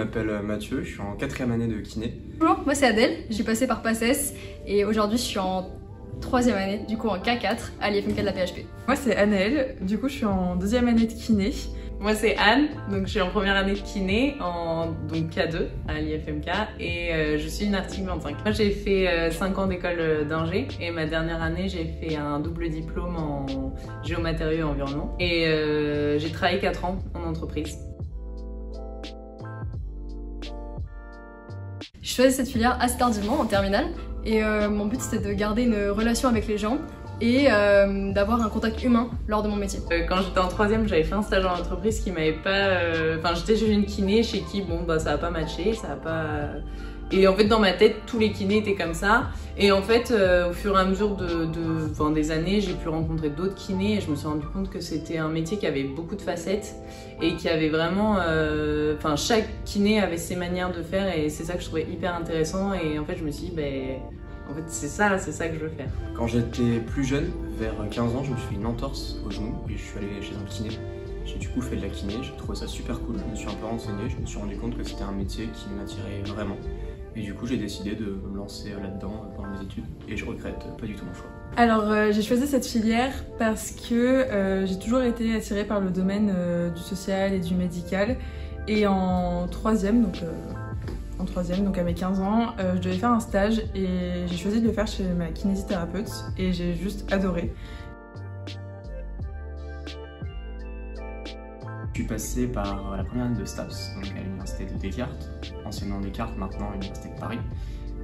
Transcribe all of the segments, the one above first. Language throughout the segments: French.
m'appelle Mathieu, je suis en 4e année de kiné. Bonjour, moi c'est Adèle, j'ai passé par PACES et aujourd'hui je suis en 3e année, du coup en K4 à l'IFMK de la PHP. Moi c'est Anaëlle, du coup je suis en 2e année de kiné. Moi c'est Anne, donc je suis en 1re année de kiné, donc K2 à l'IFMK et je suis une artiste 25. Moi j'ai fait 5 ans d'école d'ingé et ma dernière année j'ai fait un double diplôme en géomatériaux et environnement et j'ai travaillé 4 ans en entreprise. Je choisis cette filière assez tardivement en terminale et mon but c'était de garder une relation avec les gens et d'avoir un contact humain lors de mon métier. Quand j'étais en 3e, j'avais fait un stage en entreprise qui m'avait pas... Enfin, j'étais chez une kiné chez qui, bon, bah ça a pas matché, ça a pas... Et en fait, dans ma tête, tous les kinés étaient comme ça. Et en fait, au fur et à mesure des années, j'ai pu rencontrer d'autres kinés et je me suis rendu compte que c'était un métier qui avait beaucoup de facettes et qui avait vraiment... Enfin, chaque kiné avait ses manières de faire et c'est ça que je trouvais hyper intéressant. Et en fait, je me suis dit, ben... En fait, c'est ça que je veux faire. Quand j'étais plus jeune, vers 15 ans, je me suis fait une entorse au genou et je suis allé chez un kiné. J'ai du coup fait de la kiné, j'ai trouvé ça super cool, je me suis un peu renseigné, je me suis rendu compte que c'était un métier qui m'attirait vraiment. Et du coup, j'ai décidé de me lancer là-dedans pendant mes études et je regrette pas du tout mon choix. Alors j'ai choisi cette filière parce que j'ai toujours été attirée par le domaine du social et du médical. Et en 3e, donc à mes 15 ans, je devais faire un stage et j'ai choisi de le faire chez ma kinésithérapeute et j'ai juste adoré. Je suis passé par la 1re année de STAPS, donc à l'université de Descartes, anciennement Descartes, maintenant à l'université de Paris.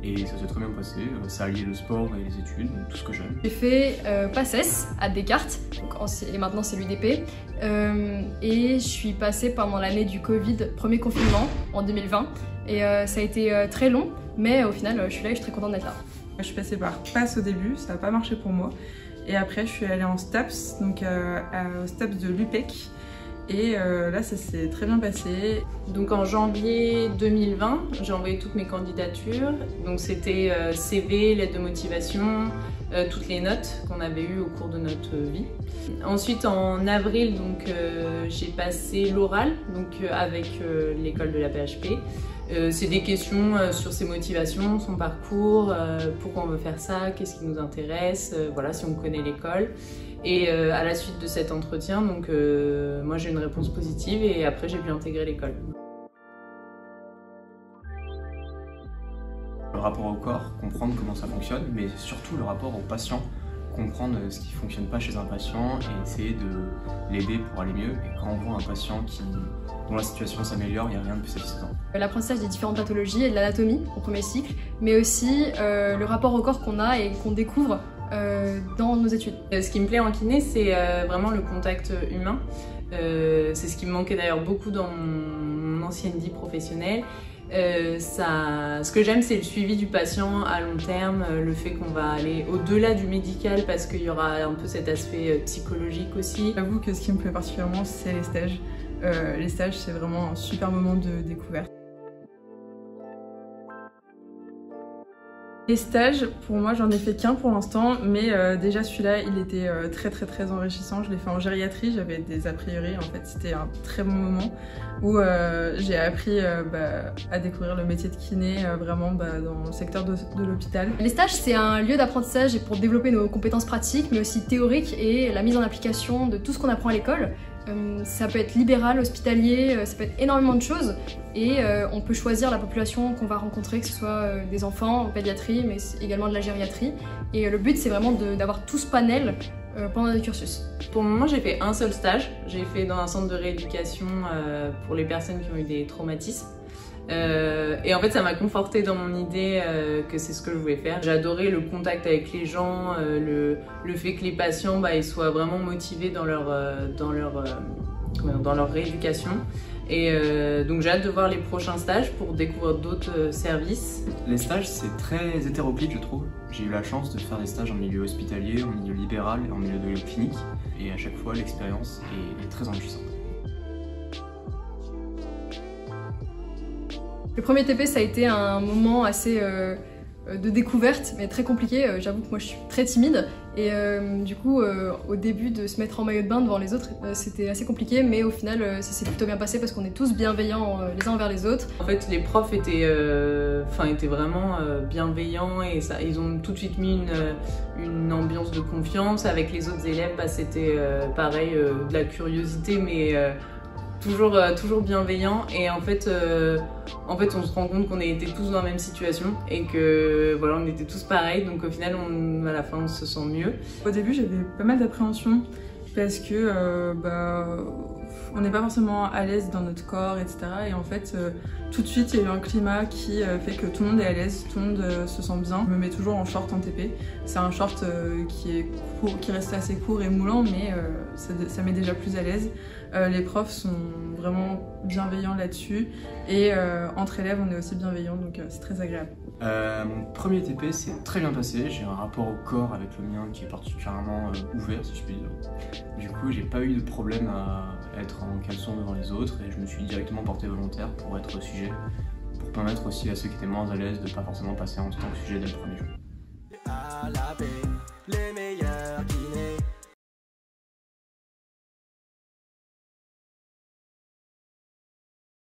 Et ça s'est très bien passé, ça alliait le sport et les études, donc tout ce que j'aime. J'ai fait PACES à Descartes, donc et maintenant c'est l'UDP. Et je suis passée pendant l'année du Covid, premier confinement en 2020. Et ça a été très long, mais au final je suis là et je suis très contente d'être là. Je suis passée par PAS au début, ça n'a pas marché pour moi. Et après je suis allée en STAPS, donc au STAPS de l'UPEC. Et là ça s'est très bien passé. Donc en janvier 2020, j'ai envoyé toutes mes candidatures. Donc c'était CV, lettre de motivation, toutes les notes qu'on avait eues au cours de notre vie. Ensuite en avril, donc j'ai passé l'oral avec l'école de la PHP. C'est des questions sur ses motivations, son parcours, pourquoi on veut faire ça, qu'est-ce qui nous intéresse, voilà, si on connaît l'école. Et à la suite de cet entretien, donc moi j'ai une réponse positive et après j'ai pu intégrer l'école. Le rapport au corps, comprendre comment ça fonctionne, mais surtout le rapport au patient, comprendre ce qui ne fonctionne pas chez un patient et essayer de l'aider pour aller mieux. Et quand on voit un patient dont la situation s'améliore, il n'y a rien de plus satisfaisant. L'apprentissage des différentes pathologies et de l'anatomie au premier cycle, mais aussi le rapport au corps qu'on a et qu'on découvre dans nos études. Ce qui me plaît en kiné, c'est vraiment le contact humain. C'est ce qui me manquait d'ailleurs beaucoup dans mon ancienne vie professionnelle. Ce que j'aime, c'est le suivi du patient à long terme, le fait qu'on va aller au-delà du médical parce qu'il y aura un peu cet aspect psychologique aussi. J'avoue que ce qui me plaît particulièrement, c'est les stages. Les stages, c'est vraiment un super moment de découverte. Les stages, pour moi, j'en ai fait qu'un pour l'instant, mais déjà celui-là, il était très enrichissant. Je l'ai fait en gériatrie, j'avais des a priori, en fait, c'était un très bon moment où j'ai appris à découvrir le métier de kiné vraiment dans le secteur de l'hôpital. Les stages, c'est un lieu d'apprentissage pour développer nos compétences pratiques, mais aussi théoriques et la mise en application de tout ce qu'on apprend à l'école. Ça peut être libéral, hospitalier, ça peut être énormément de choses et on peut choisir la population qu'on va rencontrer, que ce soit des enfants en pédiatrie mais également de la gériatrie, et le but c'est vraiment d'avoir tout ce panel pendant notre cursus. Pour le moment j'ai fait un seul stage, j'ai fait dans un centre de rééducation pour les personnes qui ont eu des traumatismes. Et en fait ça m'a confortée dans mon idée que c'est ce que je voulais faire. J'ai adoré le contact avec les gens, le fait que les patients ils soient vraiment motivés dans leur rééducation. Et donc j'ai hâte de voir les prochains stages pour découvrir d'autres services. Les stages c'est très hétéroclite je trouve. J'ai eu la chance de faire des stages en milieu hospitalier, en milieu libéral et en milieu de clinique. Et à chaque fois l'expérience est très enrichissante. Le premier TP ça a été un moment assez de découverte, mais très compliqué. J'avoue que moi je suis très timide et du coup au début de se mettre en maillot de bain devant les autres c'était assez compliqué, mais au final ça s'est plutôt bien passé parce qu'on est tous bienveillants les uns envers les autres. En fait les profs étaient vraiment bienveillants et ça, ils ont tout de suite mis une ambiance de confiance. Avec les autres élèves c'était pareil, de la curiosité mais toujours bienveillant, et en fait on se rend compte qu'on était tous dans la même situation et que voilà, on était tous pareils, donc au final à la fin on se sent mieux. Au début j'avais pas mal d'appréhension parce que on n'est pas forcément à l'aise dans notre corps, etc. Et en fait tout de suite il y a eu un climat qui fait que tout le monde est à l'aise, tout le monde se sent bien. Je me mets toujours en short en TP, c'est un short qui est court, qui reste assez court et moulant, mais ça met déjà plus à l'aise. Les profs sont vraiment bienveillants là-dessus et entre élèves on est aussi bienveillants, donc c'est très agréable. Mon premier TP s'est très bien passé, j'ai un rapport au corps avec le mien qui est particulièrement ouvert si je puis dire. Du coup j'ai pas eu de problème à être en caleçon devant les autres et je me suis directement porté volontaire pour être sujet, pour permettre aussi à ceux qui étaient moins à l'aise de pas forcément passer en tant que sujet dès le premier jour.